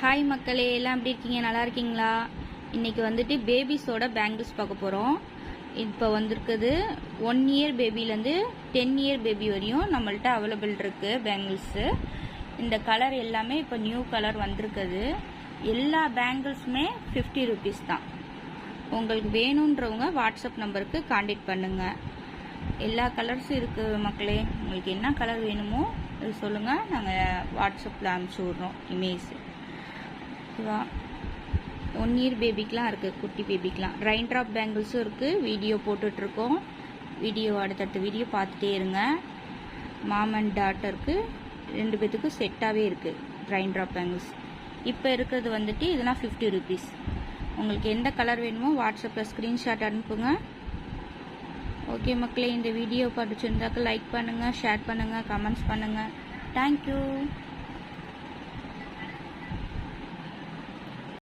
Hi மக்களே, எல்லாம் எப்படி இருக்கீங்க? நல்லா இருக்கீங்களா? இன்னைக்கு வந்துட்டு பேபிஸோட பேங்கிள்ஸ் பார்க்க போகிறோம். இப்போ வந்திருக்குது 1 இயர் பேபிலேருந்து 10 இயர் பேபி வரையும் நம்மள்ட்ட அவைலபிள் இருக்குது பேங்கிள்ஸு. இந்த கலர் எல்லாமே இப்போ நியூ கலர் வந்திருக்குது. எல்லா பேங்கிள்ஸுமே 50 ருபீஸ் தான். உங்களுக்கு வேணுன்றவங்க வாட்ஸ்அப் நம்பருக்கு கான்டாக்ட் பண்ணுங்கள். எல்லா கலர்ஸும் இருக்குது மக்களே. உங்களுக்கு என்ன கலர் வேணுமோ அது சொல்லுங்கள், நாங்கள் வாட்ஸ்அப்பில் அனுப்பிச்சி விட்றோம் இமேஜ். ஓகேவா? 1 இயர் பேபிக்கெலாம் இருக்குது, குட்டி பேபிக்கெலாம். ரைன் ட்ராப் பேங்கிள்ஸும் இருக்குது. வீடியோ போட்டுட்ருக்கோம். அடுத்தடுத்த வீடியோ பார்த்துட்டே இருங்க. மாம் அண்ட் டாட்டருக்கு 2 பேத்துக்கும் செட்டாகவே இருக்குது ரைன் ட்ராப் பேங்கிள்ஸ். இப்போ இருக்கிறது வந்துட்டு இதெல்லாம் 50 ருபீஸ். உங்களுக்கு எந்த கலர் வேணுமோ வாட்ஸ்அப்பில் ஸ்க்ரீன்ஷாட் அனுப்புங்க. ஓகே மக்களே, இந்த வீடியோ பிடிச்சிருந்தாக்க லைக் பண்ணுங்கள், ஷேர் பண்ணுங்கள், கமெண்ட்ஸ் பண்ணுங்கள். தேங்க்யூ.